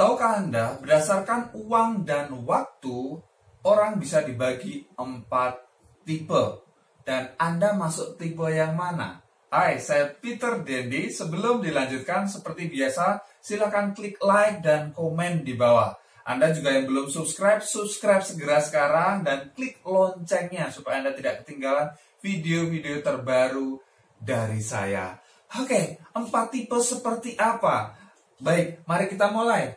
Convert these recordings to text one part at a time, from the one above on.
Tahukah Anda, berdasarkan uang dan waktu, orang bisa dibagi 4 tipe. Dan Anda masuk tipe yang mana? Hai, saya Peter Dendi. Sebelum dilanjutkan, seperti biasa, silakan klik like dan komen di bawah. Anda juga yang belum subscribe, subscribe segera sekarang dan klik loncengnya supaya Anda tidak ketinggalan video-video terbaru dari saya. Oke, 4 tipe seperti apa? Baik, mari kita mulai.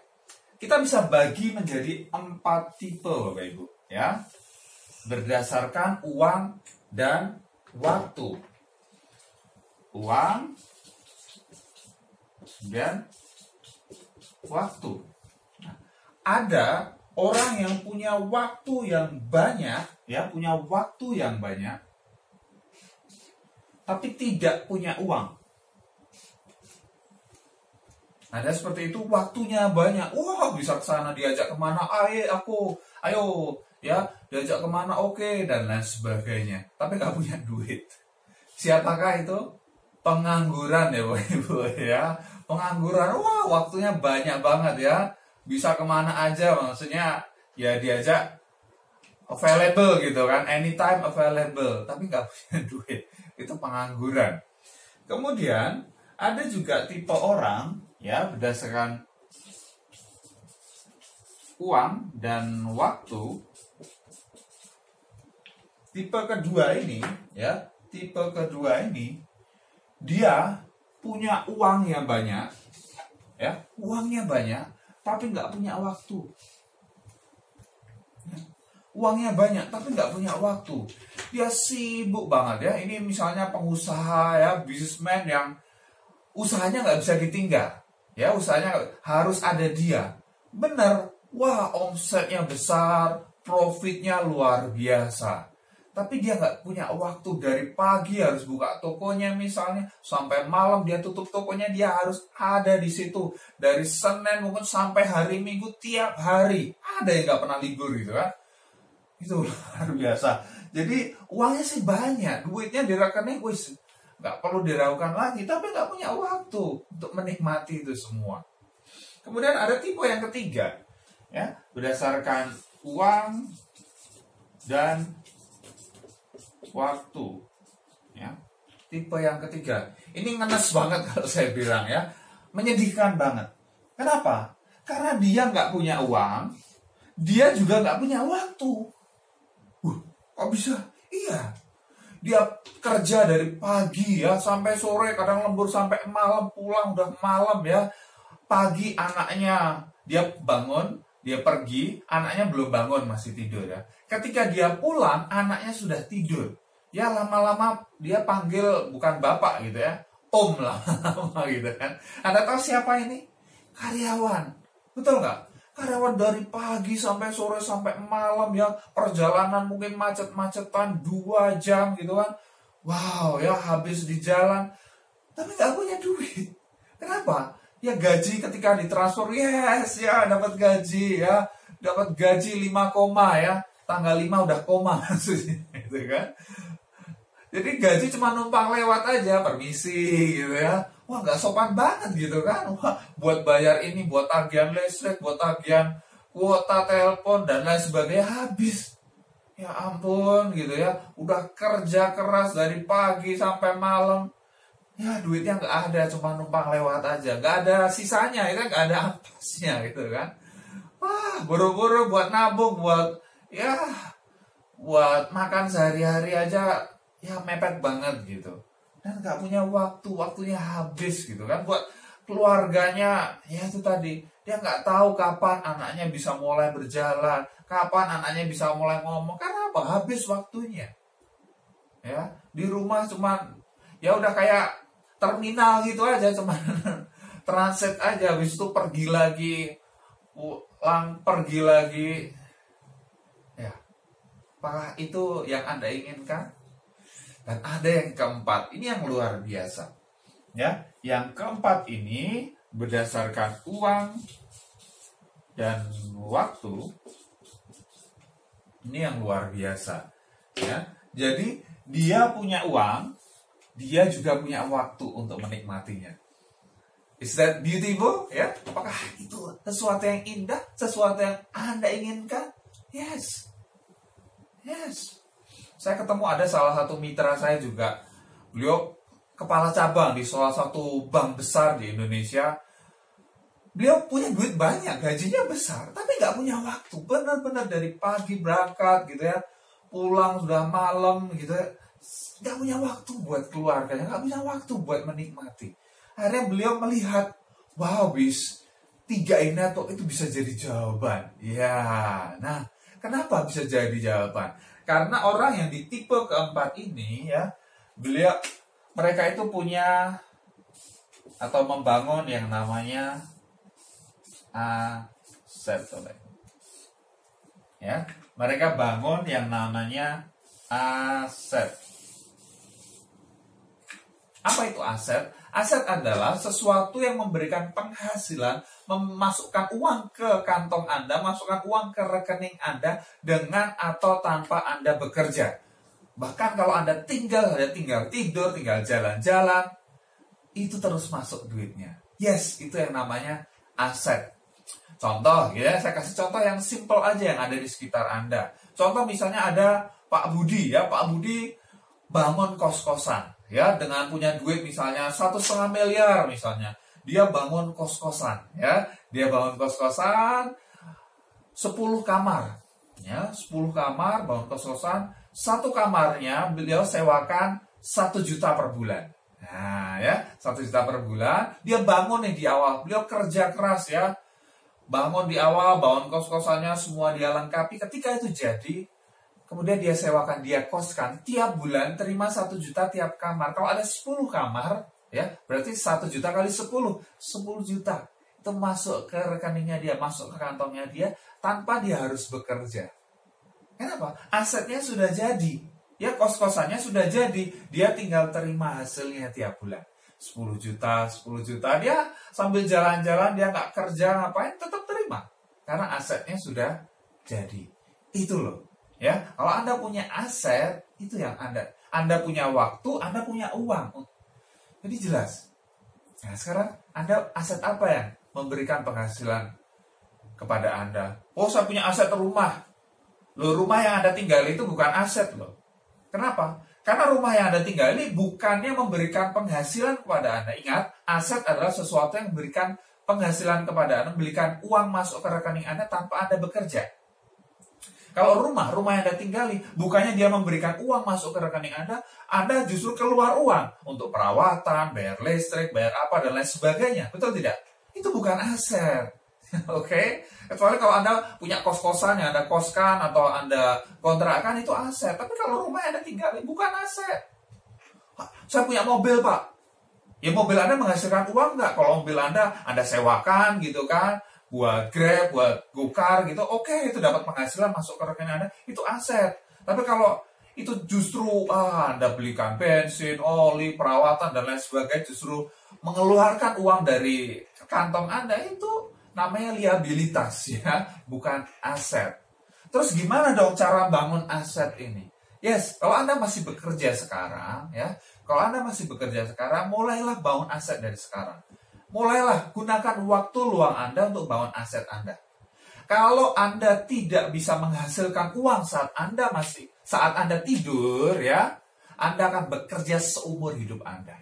Kita bisa bagi menjadi 4 tipe, Bapak Ibu, ya. Berdasarkan uang dan waktu. Uang dan waktu. Nah, ada orang yang punya waktu yang banyak, ya, punya waktu yang banyak, tapi tidak punya uang. Ada seperti itu, waktunya banyak, wah bisa ke sana, diajak kemana, ayo, ya, diajak kemana, oke, dan lain sebagainya. Tapi nggak punya duit. Siapakah itu? Pengangguran ya, Bapak Ibu, ya. Pengangguran, wah waktunya banyak banget ya, bisa kemana aja, maksudnya ya diajak available gitu kan, anytime available, tapi nggak punya duit. Itu pengangguran. Kemudian ada juga tipe orang, ya, berdasarkan uang dan waktu. Tipe kedua ini, ya, tipe kedua ini dia punya uang yang banyak, ya, uangnya banyak, tapi nggak punya waktu. Uangnya banyak, tapi nggak punya waktu. Dia sibuk banget ya. Ini misalnya pengusaha ya, businessman yang usahanya nggak bisa ditinggal. Ya, usahanya harus ada dia. Bener, wah omsetnya besar, profitnya luar biasa. Tapi dia nggak punya waktu, dari pagi harus buka tokonya misalnya, sampai malam dia tutup tokonya, dia harus ada di situ. Dari Senin mungkin sampai hari Minggu, tiap hari. Ada yang nggak pernah libur gitu kan. Itu luar biasa. Jadi uangnya sih banyak, duitnya di rekening, wis nggak perlu diragukan lagi, tapi nggak punya waktu untuk menikmati itu semua. Kemudian ada tipe yang ketiga, ya, berdasarkan uang dan waktu, ya. Tipe yang ketiga, ini ngenes banget kalau saya bilang ya, menyedihkan banget. Kenapa? Karena dia nggak punya uang, dia juga nggak punya waktu. Kok bisa? Iya. Dia kerja dari pagi ya sampai sore, kadang lembur sampai malam, pulang udah malam ya. Pagi anaknya dia bangun, dia pergi, anaknya belum bangun, masih tidur ya. Ketika dia pulang, anaknya sudah tidur. Ya lama-lama dia panggil bukan bapak gitu ya, om lama-lama gitu kan. Anda tahu siapa ini? Karyawan. Betul nggak? Karyawan dari pagi sampai sore sampai malam ya, perjalanan mungkin macet-macetan 2 jam gitu kan. Wow ya, habis di jalan, tapi nggak punya duit. Kenapa? Ya gaji ketika ditransfer, yes ya dapat gaji ya, dapat gaji 5 koma ya, tanggal 5 udah koma maksudnya gitu kan. Jadi gaji cuma numpang lewat aja, permisi gitu ya. Wah nggak sopan banget gitu kan. Wah, buat bayar ini, buat tagihan listrik, buat tagihan kuota telepon dan lain sebagainya habis. Ya ampun gitu ya. Udah kerja keras dari pagi sampai malam. Ya duitnya nggak ada, cuma numpang lewat aja. Nggak ada sisanya, ya kan, nggak ada ampasnya gitu kan. Wah buru-buru buat nabung, buat makan sehari-hari aja ya mepet banget gitu. Dan nggak punya waktu, waktunya habis gitu kan. Buat keluarganya, ya itu tadi, dia nggak tahu kapan anaknya bisa mulai berjalan, kapan anaknya bisa mulai ngomong. Karena apa? Habis waktunya. Ya, di rumah cuman ya udah kayak terminal gitu aja, cuman transit aja, habis itu pergi lagi, pulang pergi lagi. Ya, apakah itu yang Anda inginkan? Dan ada yang keempat, ini yang luar biasa. Ya, yang keempat ini berdasarkan uang dan waktu. Ini yang luar biasa. Ya, jadi dia punya uang, dia juga punya waktu untuk menikmatinya. Is that beautiful? Ya, apakah itu sesuatu yang indah, sesuatu yang Anda inginkan? Yes. Yes. Saya ketemu ada salah satu mitra saya juga. Beliau kepala cabang di salah satu bank besar di Indonesia. Beliau punya duit banyak, gajinya besar, tapi nggak punya waktu. Benar-benar dari pagi berangkat gitu ya, pulang sudah malam gitu ya. Nggak punya waktu buat keluarganya, nggak punya waktu buat menikmati. Akhirnya beliau melihat, wow bis, 3 network itu bisa jadi jawaban. Ya, nah kenapa bisa jadi jawaban? Karena orang yang di tipe keempat ini ya, mereka itu punya atau membangun yang namanya aset. Ya, mereka bangun yang namanya aset. Apa itu aset? Aset adalah sesuatu yang memberikan penghasilan, memasukkan uang ke kantong Anda, masukkan uang ke rekening Anda dengan atau tanpa Anda bekerja. Bahkan kalau Anda tinggal tidur, tinggal jalan-jalan, itu terus masuk duitnya. Yes, itu yang namanya aset. Contoh, ya, saya kasih contoh yang simple aja yang ada di sekitar Anda. Contoh misalnya ada Pak Budi, ya, Pak Budi bangun kos-kosan. Ya, dengan punya duit misalnya 1,5 miliar misalnya, dia bangun kos-kosan, ya, dia bangun kos-kosan 10 kamar, ya, 10 kamar bangun kos-kosan, satu kamarnya beliau sewakan 1 juta per bulan. Nah, ya, 1 juta per bulan, dia bangun nih di awal, beliau kerja keras ya, bangun di awal, bangun kos-kosannya semua dia lengkapi, ketika itu jadi. Kemudian dia sewakan, dia koskan, tiap bulan terima 1 juta tiap kamar. Kalau ada 10 kamar, ya berarti 1 juta kali 10 juta. Itu masuk ke rekeningnya dia, masuk ke kantongnya dia, tanpa dia harus bekerja. Kenapa? Asetnya sudah jadi. Ya, kos-kosannya sudah jadi. Dia tinggal terima hasilnya tiap bulan. 10 juta, 10 juta. Dia sambil jalan-jalan, dia nggak kerja, ngapain, tetap terima. Karena asetnya sudah jadi. Itu loh. Ya, kalau Anda punya aset, itu yang Anda punya waktu, Anda punya uang. Jadi jelas. Nah, sekarang Anda aset apa yang memberikan penghasilan kepada Anda? Oh, saya punya aset rumah. Loh, rumah yang Anda tinggal itu bukan aset loh. Kenapa? Karena rumah yang Anda tinggal ini bukannya memberikan penghasilan kepada Anda. Ingat, aset adalah sesuatu yang memberikan penghasilan kepada Anda, memberikan uang masuk ke rekening Anda tanpa Anda bekerja. Kalau rumah yang Anda tinggali, bukannya dia memberikan uang masuk ke rekening Anda justru keluar uang untuk perawatan, bayar listrik, bayar apa, dan lain sebagainya. Betul tidak? Itu bukan aset. Oke? Kecuali kalau Anda punya kos-kosan yang Anda koskan atau Anda kontrakan, itu aset. Tapi kalau rumah yang Anda tinggali, bukan aset. Saya punya mobil, Pak. Ya, mobil Anda menghasilkan uang nggak? Kalau mobil Anda sewakan gitu kan, buat Grab, buat Gokar gitu, oke, itu dapat penghasilan masuk ke rekening Anda, itu aset. Tapi kalau itu justru Anda belikan bensin, oli, perawatan, dan lain sebagainya, justru mengeluarkan uang dari kantong Anda, itu namanya liabilitas, ya, bukan aset. Terus gimana dong cara bangun aset ini? Yes, kalau Anda masih bekerja sekarang, ya, mulailah bangun aset dari sekarang. Mulailah gunakan waktu luang Anda untuk bangun aset Anda. Kalau Anda tidak bisa menghasilkan uang saat Anda tidur, ya, Anda akan bekerja seumur hidup Anda.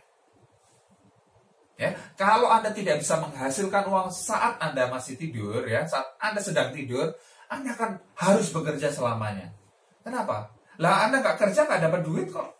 Ya, kalau Anda tidak bisa menghasilkan uang saat Anda masih tidur, ya, saat Anda sedang tidur, Anda akan harus bekerja selamanya. Kenapa? Lah, Anda nggak kerja nggak dapat duit kok.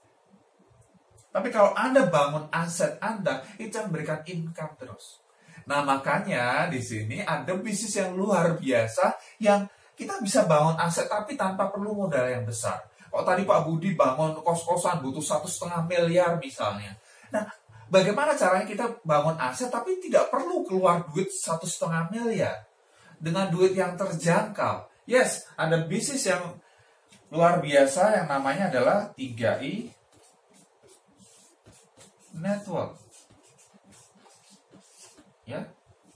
Tapi kalau Anda bangun aset Anda, itu yang memberikan income terus. Nah, makanya di sini ada bisnis yang luar biasa yang kita bisa bangun aset tapi tanpa perlu modal yang besar. Kalau tadi Pak Budi bangun kos-kosan butuh 1,5 miliar misalnya. Nah, bagaimana caranya kita bangun aset tapi tidak perlu keluar duit 1,5 miliar? Dengan duit yang terjangkau. Yes, ada bisnis yang luar biasa yang namanya adalah 3i Network. Ya,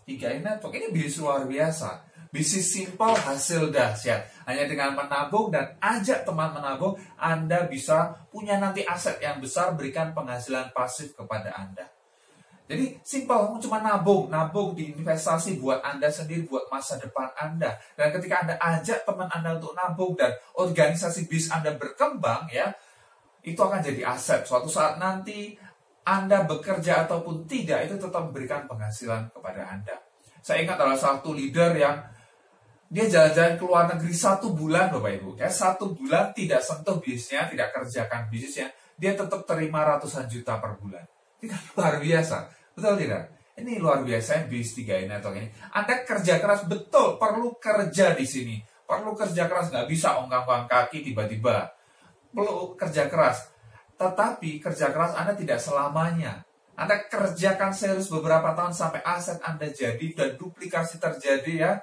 3i Network ini bisnis luar biasa. Bisnis simple, hasil dahsyat. Hanya dengan menabung dan ajak teman menabung, Anda bisa punya nanti aset yang besar, berikan penghasilan pasif kepada Anda. Jadi simple, cuma nabung di investasi buat Anda sendiri, buat masa depan Anda. Dan ketika Anda ajak teman Anda untuk nabung dan organisasi bisnis Anda berkembang, ya, itu akan jadi aset. Suatu saat nanti Anda bekerja ataupun tidak, itu tetap memberikan penghasilan kepada Anda. Saya ingat ada satu leader yang dia jalan-jalan ke luar negeri 1 bulan, Bapak Ibu. Ya, 1 bulan tidak sentuh bisnisnya, tidak kerjakan bisnisnya, dia tetap terima ratusan juta per bulan. Ini kan luar biasa, betul tidak? Ini luar biasa bisnis 3i Network ini. Anda kerja keras, betul, perlu kerja di sini. Perlu kerja keras, nggak bisa ongkang-ongkang kaki tiba-tiba. Perlu kerja keras. Tetapi kerja keras Anda tidak selamanya. Anda kerjakan serius beberapa tahun sampai aset Anda jadi dan duplikasi terjadi, ya.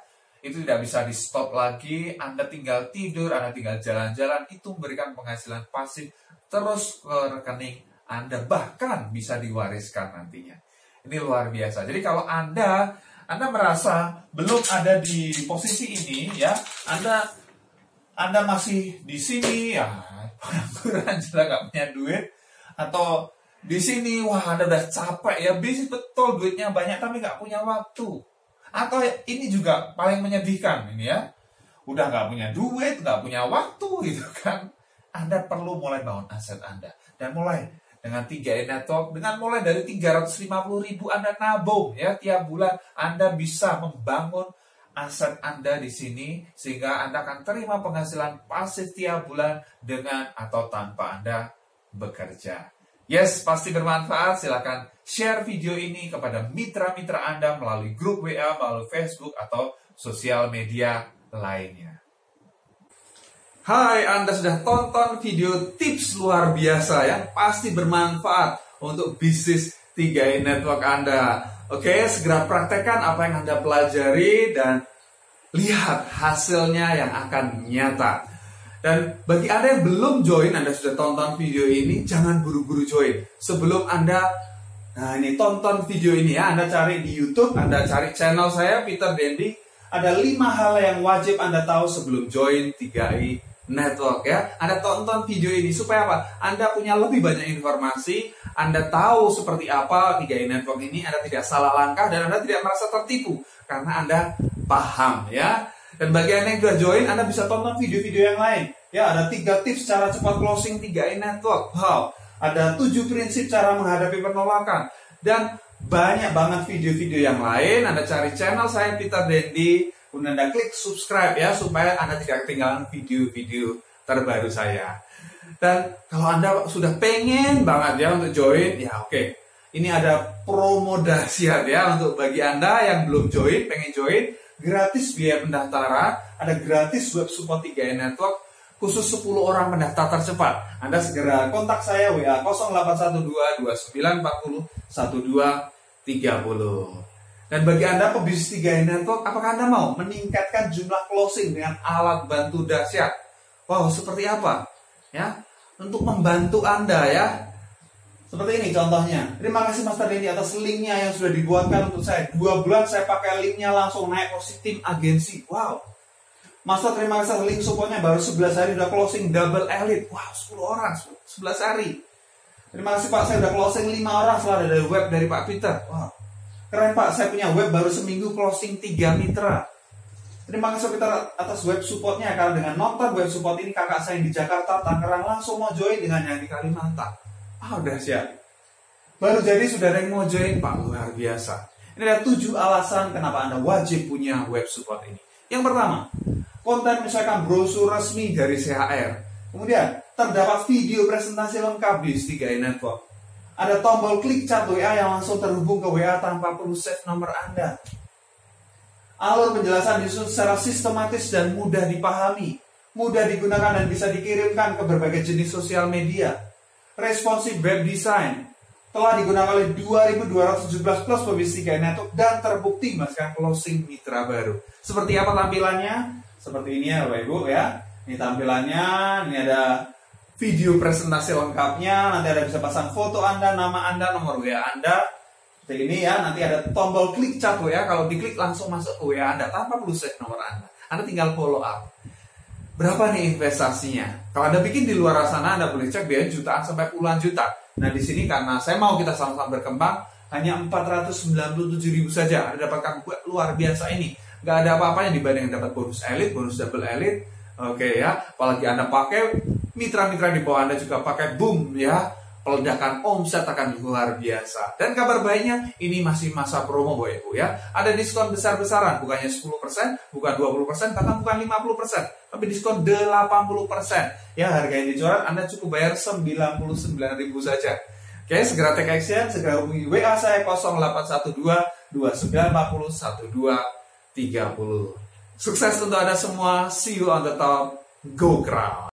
Itu tidak bisa di stop lagi. Anda tinggal tidur, Anda tinggal jalan-jalan. Itu memberikan penghasilan pasif terus ke rekening Anda, bahkan bisa diwariskan nantinya. Ini luar biasa. Jadi kalau Anda merasa belum ada di posisi ini, ya, Anda masih di sini, ya, pengangguran, jelas nggak punya duit, atau di sini, wah, Anda udah capek, ya, bisnis betul, duitnya banyak tapi nggak punya waktu. Atau ini juga paling menyedihkan ini, ya, udah nggak punya duit, nggak punya waktu, gitu kan. Anda perlu mulai bangun aset Anda dan mulai dengan 3i Network, dengan mulai dari 350.000 Anda nabung, ya, tiap bulan Anda bisa membangun aset Anda di sini sehingga Anda akan terima penghasilan pasif tiap bulan dengan atau tanpa Anda bekerja. Yes, pasti bermanfaat. Silakan share video ini kepada mitra-mitra Anda melalui grup WA, melalui Facebook atau sosial media lainnya. Hai, Anda sudah tonton video tips luar biasa yang pasti bermanfaat untuk bisnis 3i Network Anda. Oke, segera praktekkan apa yang Anda pelajari dan lihat hasilnya yang akan nyata. Dan bagi Anda yang belum join, Anda sudah tonton video ini, jangan buru-buru join. Sebelum Anda tonton video ini, ya, Anda cari di YouTube, Anda cari channel saya, Peter Dendi. Ada 5 hal yang wajib Anda tahu sebelum join 3i Network, ya. Anda tonton video ini supaya apa? Anda punya lebih banyak informasi, Anda tahu seperti apa 3i Network ini, Anda tidak salah langkah dan Anda tidak merasa tertipu karena Anda paham, ya. Dan bagi Anda yang sudah join, Anda bisa tonton video-video yang lain. Ya, ada 3 tips cara cepat closing 3i Network. Wow, ada 7 prinsip cara menghadapi penolakan dan banyak banget video-video yang lain. Anda cari channel saya Peter Dendi, kemudian Anda klik subscribe, ya, supaya Anda tidak ketinggalan video-video terbaru saya. Dan kalau Anda sudah pengen banget, ya, untuk join, ya, oke. Ini ada promo dahsyat, ya, untuk bagi Anda yang belum join, pengen join, gratis biaya pendaftaran, ada gratis web support 3i Network, khusus 10 orang pendaftar tercepat. Anda segera kontak saya WA 0812 2940 1230. Dan bagi Anda pebisnis 3i Network, apakah Anda mau meningkatkan jumlah closing dengan alat bantu dahsyat? Wow, seperti apa? Ya, untuk membantu Anda, ya. Seperti ini contohnya. Terima kasih Master Dendi atas linknya yang sudah dibuatkan untuk saya. 2 bulan saya pakai linknya langsung naik posisi tim agensi. Wow. Master, terima kasih link supportnya baru 11 hari udah closing double elite. Wow, 10 orang 11 hari. Terima kasih Pak, saya udah closing 5 orang setelah dari web dari Pak Peter. Wow. Keren Pak, saya punya web baru seminggu closing 3 mitra. Terima kasih Peter atas web supportnya. Karena dengan nonton web support ini, kakak saya yang di Jakarta, Tangerang langsung mau join dengan yang di Kalimantan. Udah siap. Baru jadi sudah ada yang mau join, Pak. Luar biasa. Ini ada 7 alasan kenapa Anda wajib punya web support ini. Yang pertama, konten misalkan brosur resmi dari CHR. Kemudian, terdapat video presentasi lengkap di 3i Network. Ada tombol klik chat WA yang langsung terhubung ke WA tanpa perlu save nomor Anda. Alur penjelasan disusun secara sistematis dan mudah dipahami, mudah digunakan dan bisa dikirimkan ke berbagai jenis sosial media. Responsive web design telah digunakan oleh 2.217 plus pebisnis 3i Network dan terbukti menghasilkan closing mitra baru. Seperti apa tampilannya? Seperti ini, ya Bapak Ibu, ya. Ini tampilannya, ini ada video presentasi lengkapnya, nanti Anda bisa pasang foto Anda, nama Anda, nomor WA Anda. Seperti ini, ya, nanti ada tombol klik chat WA, kalau diklik langsung masuk ke WA Anda tanpa perlu save nomor Anda. Anda tinggal follow up. Berapa nih investasinya? Kalau Anda bikin di luar sana, Anda boleh cek biaya jutaan sampai puluhan juta. Nah, di sini karena saya mau kita sama-sama berkembang, hanya 497.000 saja. Anda dapatkan luar biasa ini. Nggak ada apa-apanya dibanding dapat bonus elit, bonus double elit. Oke ya, apalagi Anda pakai, mitra-mitra di bawah Anda juga pakai, boom ya. Peledakan omset akan luar biasa. Dan kabar baiknya, ini masih masa promo Bapak Ibu ya. Ada diskon besar-besaran, bukannya 10%, bukan 20%, bahkan bukan 50%, tapi diskon 80%. Ya, harga yang dijual Anda cukup bayar 99.000 saja. Oke, segera take action, segera hubungi WA saya 0812 2940 1230. Sukses untuk Anda semua. See you on the top. Go Crown.